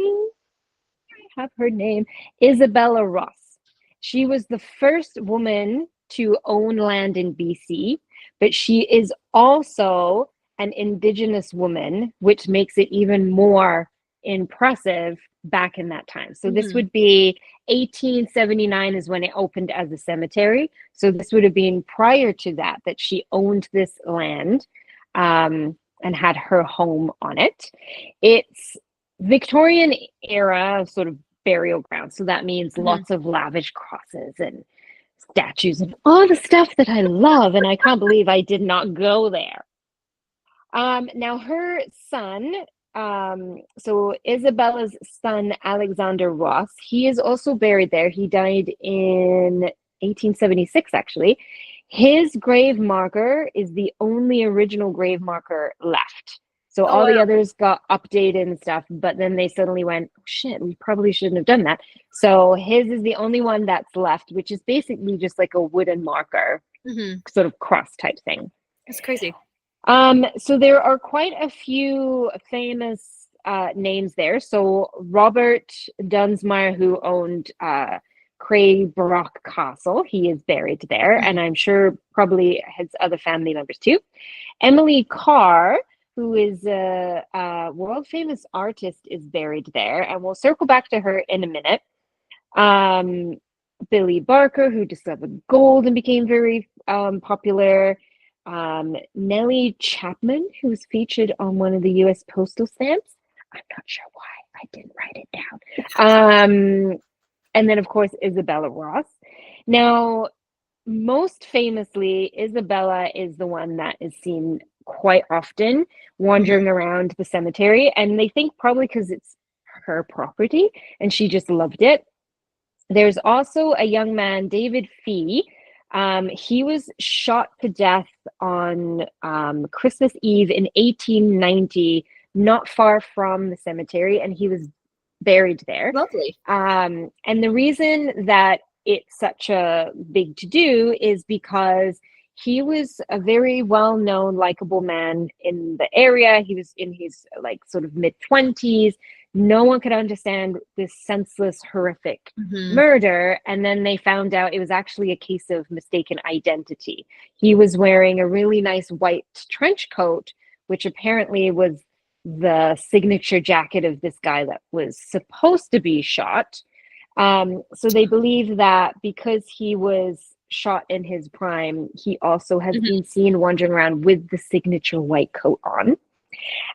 have her name, Isabella Ross. She was the first woman to own land in BC, but she is also an Indigenous woman, which makes it even more impressive back in that time. So this would be 1879 is when it opened as a cemetery. So this would have been prior to that she owned this land and had her home on it. It's Victorian era sort of burial ground. So that means lots of lavish crosses and statues and all the stuff that I love. And I can't believe I did not go there. Now her son, so Isabella's son, Alexander Ross, he is also buried there. He died in 1876, actually. His grave marker is the only original grave marker left. So all the others got updated and stuff, but then they suddenly went, oh, shit, we probably shouldn't have done that. So his is the only one that's left, which is basically just like a wooden marker, sort of cross type thing. That's crazy. So there are quite a few famous names there. So Robert Dunsmuir, who owned Craybrock Castle. He is buried there, and I'm sure probably his other family members too. Emily Carr, who is a world famous artist, is buried there, and we'll circle back to her in a minute. Billy Barker, who discovered gold and became very popular. Nellie Chapman, who was featured on one of the US postal stamps. I'm not sure why. I didn't write it down. And then, of course, Isabella Ross. Now, most famously, Isabella is the one that is seen quite often wandering around the cemetery. And they think probably because it's her property and she just loved it. There's also a young man, David Fee. He was shot to death on Christmas Eve in 1890, not far from the cemetery, and he was buried there. Lovely. And the reason that it's such a big to-do is because he was a very well-known, likable man in the area. He was in his like sort of mid-20s. No one could understand this senseless, horrific murder. And then they found out it was actually a case of mistaken identity. He was wearing a really nice white trench coat, which apparently was the signature jacket of this guy that was supposed to be shot. So they believe that because he was shot in his prime, he also has been seen wandering around with the signature white coat on.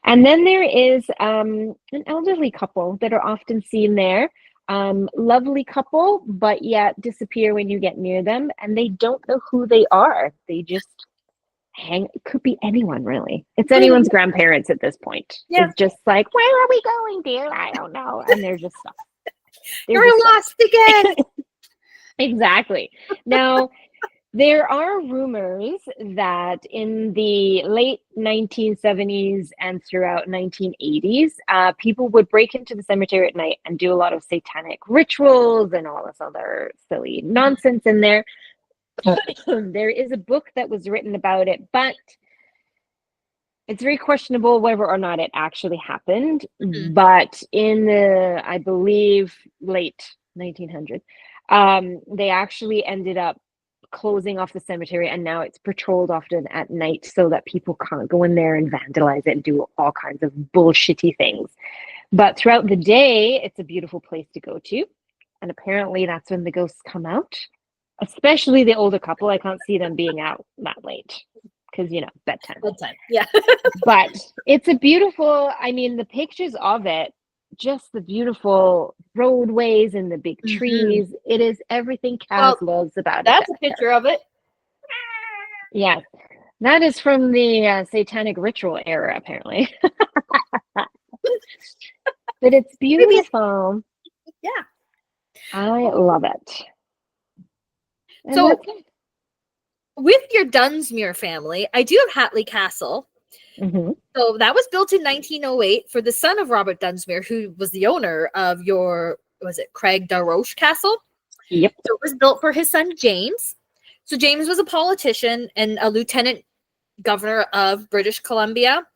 And then there is an elderly couple that are often seen there. Lovely couple, but yet disappear when you get near them, and they don't know who they are. They just hang. It could be anyone, really. It's anyone's grandparents at this point. Yeah. It's just like, where are we going, dear? I don't know. And they're just stuck. You're lost again. Exactly. Now, there are rumors that in the late 1970s and throughout 1980s, people would break into the cemetery at night and do a lot of satanic rituals and all this other silly nonsense in there. There is a book that was written about it, but it's very questionable whether or not it actually happened. But in the, I believe, late 1900s, they actually ended up closing off the cemetery, and now it's patrolled often at night so that people can't go in there and vandalize it and do all kinds of bullshitty things. But throughout the day, it's a beautiful place to go to. And apparently that's when the ghosts come out, especially the older couple. I can't see them being out that late because, you know, bedtime. Yeah. But it's a beautiful, I mean, the pictures of it, just the beautiful roadways and the big trees. It is everything Kaz loves about it. That's a picture of it. Yes. That is from the satanic ritual era, apparently. But it's beautiful. Yeah. I love it. And so, with your Dunsmuir family, I do have Hatley Castle. So that was built in 1908 for the son of Robert Dunsmuir, who was the owner of Craig Darroche Castle? Yep. So it was built for his son, James. So James was a politician and a lieutenant governor of British Columbia.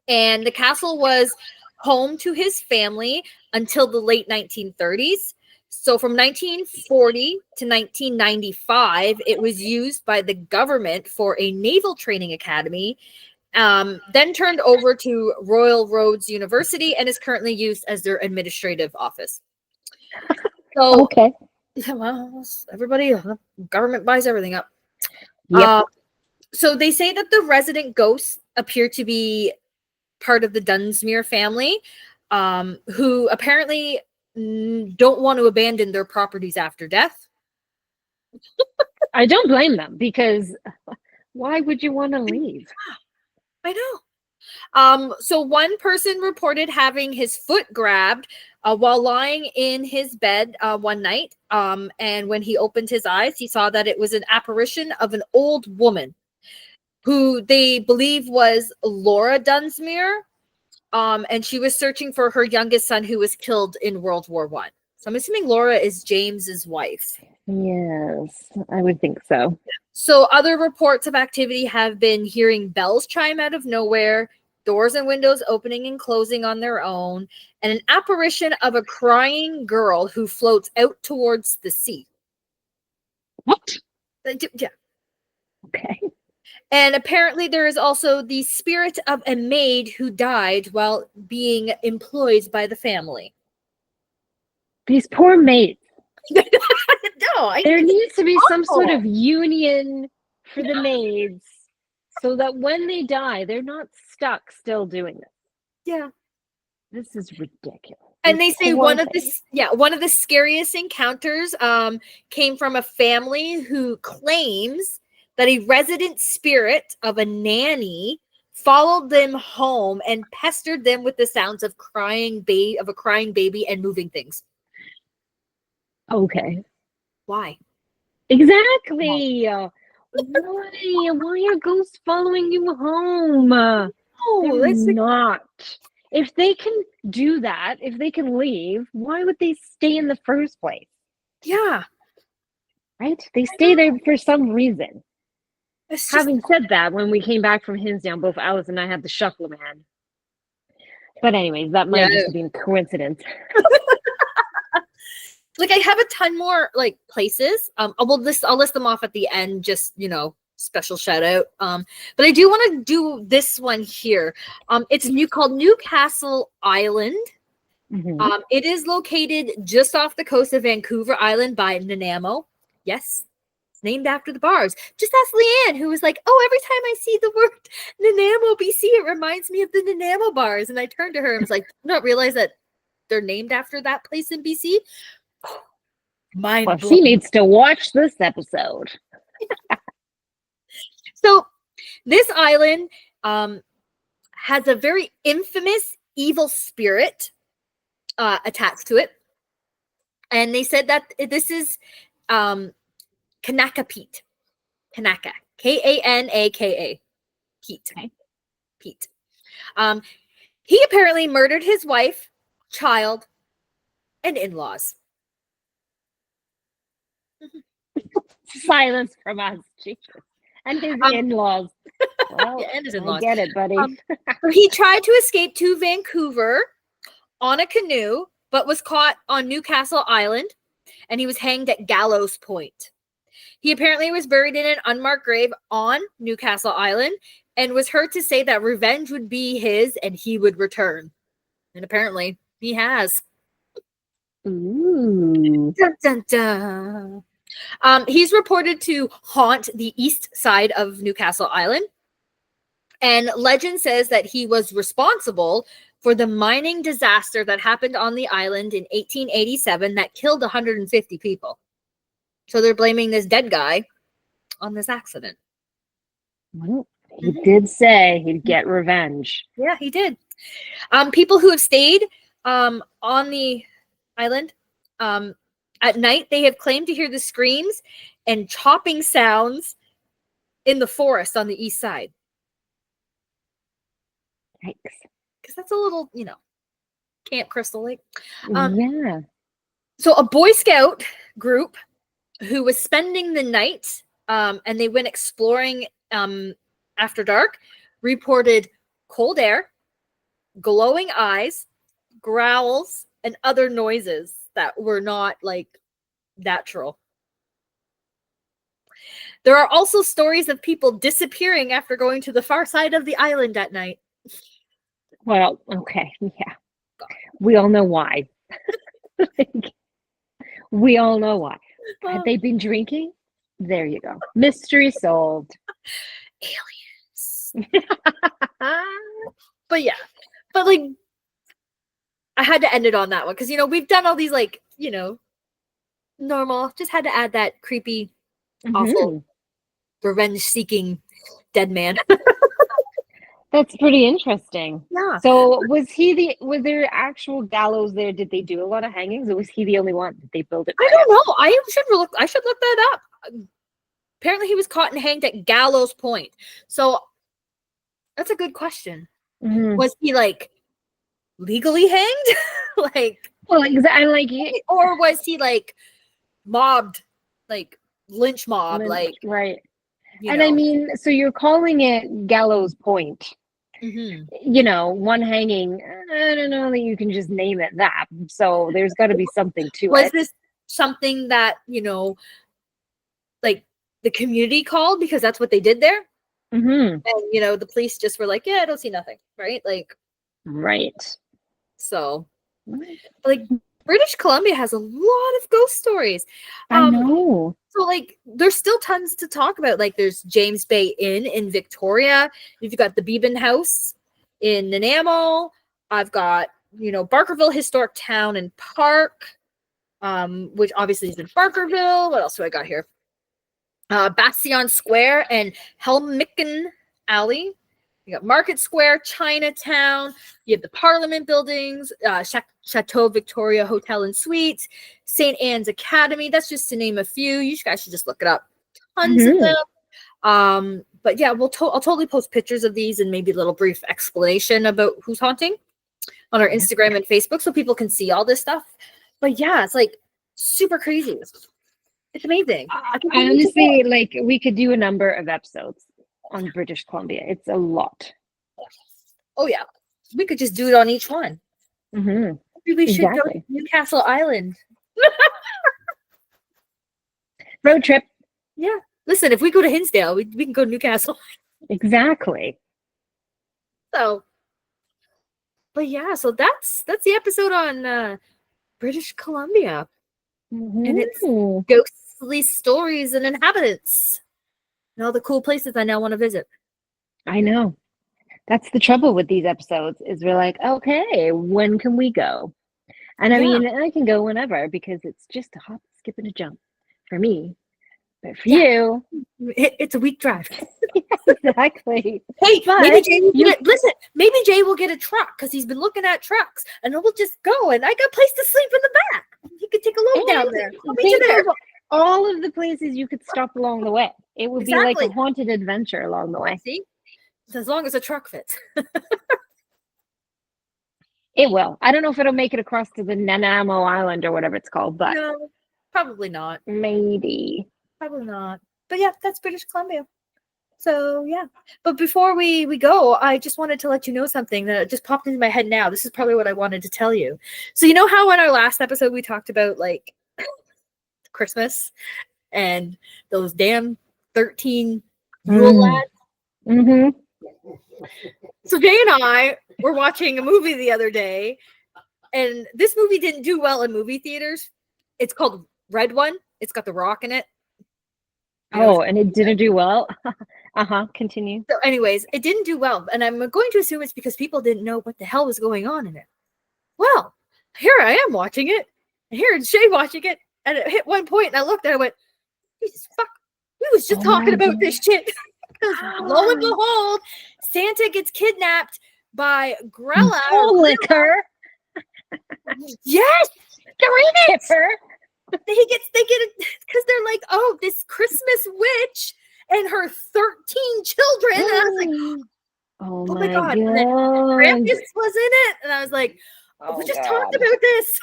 And the castle was home to his family until the late 1930s. So from 1940 to 1995, it was used by the government for a naval training academy, then turned over to Royal Roads University and is currently used as their administrative office. So, okay. Yeah, well, everybody, government buys everything up. Yep. So they say that the resident ghosts appear to be part of the Dunsmuir family, who apparently don't want to abandon their properties after death. I don't blame them, because why would you want to leave? I know. So one person reported having his foot grabbed while lying in his bed one night. And when he opened his eyes, he saw that it was an apparition of an old woman who they believe was Laura Dunsmuir. And she was searching for her youngest son who was killed in World War I. So I'm assuming Laura is James's wife. Yes, I would think so. So other reports of activity have been hearing bells chime out of nowhere, doors and windows opening and closing on their own, and an apparition of a crying girl who floats out towards the sea. What? Yeah. Okay. And apparently there is also the spirit of a maid who died while being employed by the family. These poor maids. No, there needs to be awful. some sort of union for the maids so that when they die, they're not stuck still doing this. Yeah. This is ridiculous. And they say one of the scariest encounters came from a family who claims that a resident spirit of a nanny followed them home and pestered them with the sounds of a crying baby and moving things. Okay. Why? Exactly. Why are ghosts following you home? They're not. If they can do that, if they can leave, why would they stay in the first place? Yeah. Right? They stay there for some reason. Having said that, when we came back from Hinsdale, both Alice and I had the shuffle man. But anyways, that might just have been coincidence. Like, I have a ton more like places. I'll list them off at the end, just, special shout out. But I do want to do this one here. It's called Newcastle Island. Mm-hmm. It is located just off the coast of Vancouver Island by Nanaimo. Yes, it's named after the bars. Just ask Leanne, who was like, "Oh, every time I see the word Nanaimo, BC, it reminds me of the Nanaimo bars." And I turned to her and was like, "Do not realize that they're named after that place in BC." Well, she needs to watch this episode. So this island has a very infamous evil spirit attached to it. And they said that this is Kanaka Pete. Kanaka. Kanaka. Pete. Okay. Pete. He apparently murdered his wife, child, and in-laws. Silence from us, Jesus. And his in-laws. Well, yeah, and his in-laws. I get it, buddy. He tried to escape to Vancouver on a canoe, but was caught on Newcastle Island, and he was hanged at Gallows Point. He apparently was buried in an unmarked grave on Newcastle Island and was heard to say that revenge would be his and he would return. And apparently he has. Ooh. Dun, dun, dun. He's reported to haunt the east side of Newcastle Island. And legend says that he was responsible for the mining disaster that happened on the island in 1887 that killed 150 people. So they're blaming this dead guy on this accident. Well, he did say he'd get revenge. Yeah, he did. People who have stayed on the island at night, they have claimed to hear the screams and chopping sounds in the forest on the east side. Yikes. Because that's a little, Camp Crystal Lake. Yeah. So a Boy Scout group who was spending the night and they went exploring after dark reported cold air, glowing eyes, growls, and other noises that were not like natural. There are also stories of people disappearing after going to the far side of the island at night. Well, okay, yeah. We all know why. We all know why. Had they been drinking? There you go. Mystery solved. Aliens. But yeah. But like, I had to end it on that one because, we've done all these like, normal. Just had to add that creepy, awful, revenge-seeking dead man. That's pretty interesting. Yeah. So was there actual gallows there? Did they do a lot of hangings, or was he the only one? Did they build it? I don't know. I should look that up. Apparently he was caught and hanged at Gallows Point. So that's a good question. Mm-hmm. Was he like legally hanged? Well, exactly. Or was he like mobbed, like lynch mob, right? And I mean, so you're calling it Gallows Point. You know, one hanging, I don't know that you can just name it that. So there's got to be something to Was it. this something that, you know, like the community called because that's what they did there? And, you know, the police just were like, yeah, I don't see nothing, right? Like, right. So, like, British Columbia has a lot of ghost stories. I know. So, like, there's still tons to talk about. Like, there's James Bay Inn in Victoria. You've got the Beeben House in Nanaimo. I've got, you know, Barkerville Historic Town and Park, which obviously is in Barkerville. What else do I got here? Bastion Square and Helmicken Alley. You got Market Square, Chinatown. You have the Parliament buildings, Chateau Victoria Hotel and Suites, St. Anne's Academy. That's just to name a few. You guys should just look it up. Tons of them. But yeah, I'll totally post pictures of these and maybe a little brief explanation about who's haunting on our Instagram and Facebook so people can see all this stuff. But yeah, it's like super crazy. It's amazing. I honestly, like, we could do a number of episodes on British Columbia. It's a lot. Oh yeah, we could just do it on each one. Maybe we should go to Newcastle Island. Road trip. Yeah. Listen, if we go to Hinsdale, we can go to Newcastle. Exactly. So, but yeah, so that's the episode on British Columbia and its ghostly stories and inhabitants and all the cool places I now want to visit. I know. That's the trouble with these episodes is we're like, okay, when can we go? And I mean, I can go whenever because it's just a hop, skip, and a jump for me. But for you, it's a week drive. Exactly. Hey, maybe Jay will get a truck because he's been looking at trucks, and we'll just go. And I got a place to sleep in the back. You could take a load down there. I'll meet you there. All of the places you could stop along the way. It would be like a haunted adventure along the way. See, as long as a truck fits. It will. I don't know if it'll make it across to the Nanaimo Island or whatever it's called, but no, probably not. Maybe. Probably not. But yeah, that's British Columbia. So yeah. But before we go, I just wanted to let you know something that just popped into my head now. This is probably what I wanted to tell you. So you know how in our last episode we talked about like Christmas and those damn 13 Yule lads? So Jay and I were watching a movie the other day, and this movie didn't do well in movie theaters. It's called Red One. It's got The Rock in it. And it didn't do well. Continue. So anyways, it didn't do well. And I'm going to assume it's because people didn't know what the hell was going on in it. Well, here I am watching it. And here is Shay watching it. And it hit one point and I looked and I went, Jesus fuck. We was just talking about this shit. Because lo and behold, Santa gets kidnapped by Grella. Liquor. Yes. Kipper. They get it because they're like, oh, this Christmas witch and her 13 children. And I was like, oh my God. And then Krampus was in it. And I was like, we just talked about this.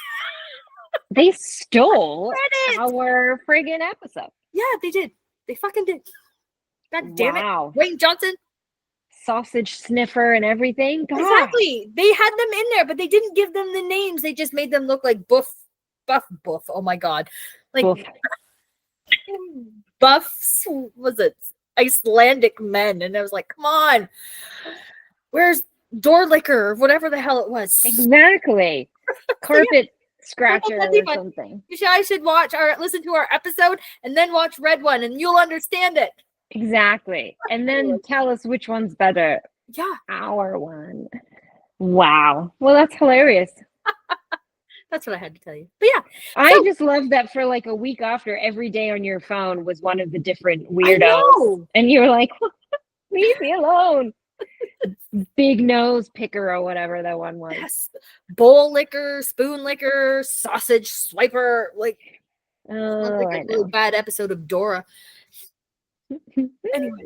They stole our friggin' episode. Yeah, they did. They fucking did. God damn it. Wayne Johnson. Sausage sniffer and everything. God. Exactly. They had them in there, but they didn't give them the names. They just made them look like buff. Oh my God. Like buffs, was it Icelandic men? And I was like, come on. Where's door liquor or whatever the hell it was? Exactly. Carpet scratcher or something. I should listen to our episode and then watch Red One and you'll understand it. Exactly. And then tell us which one's better. Yeah. Our one. Wow. Well, that's hilarious. That's what I had to tell you. But yeah. I just love that for like a week after, every day on your phone was one of the different weirdos. And you were like, leave me alone. Big nose picker or whatever that one was. Yes. Bowl liquor, spoon liquor, sausage swiper. Like a really bad episode of Dora. Anyway.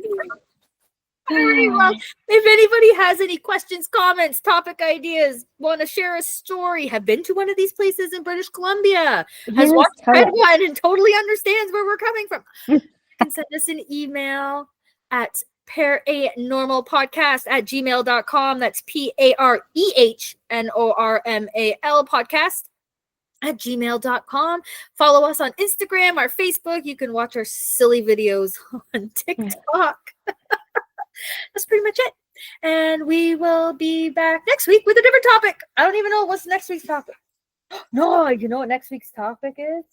Well, if anybody has any questions, comments, topic ideas, want to share a story, have been to one of these places in British Columbia, has watched Red One and totally understands where we're coming from, you can send us an email at paranormalpodcast@gmail.com. That's PAREHNORMAL podcast@gmail.com. Follow us on Instagram, our Facebook. You can watch our silly videos on TikTok. That's pretty much it. And we will be back next week with a different topic. I don't even know what's next week's topic. No, you know what next week's topic is?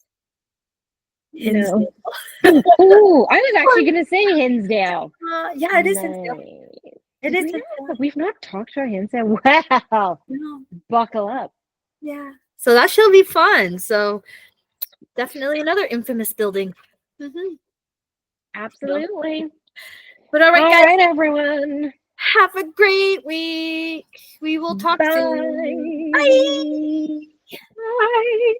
No. Oh, I was actually going to say Hinsdale. Yeah, it is Hinsdale. It is. We've not talked about Hinsdale. Wow. No. Buckle up. Yeah. So that should be fun. So definitely another infamous building. Mm-hmm. Absolutely. But all right, guys. All right, everyone. Have a great week. We will talk soon. Bye. Bye.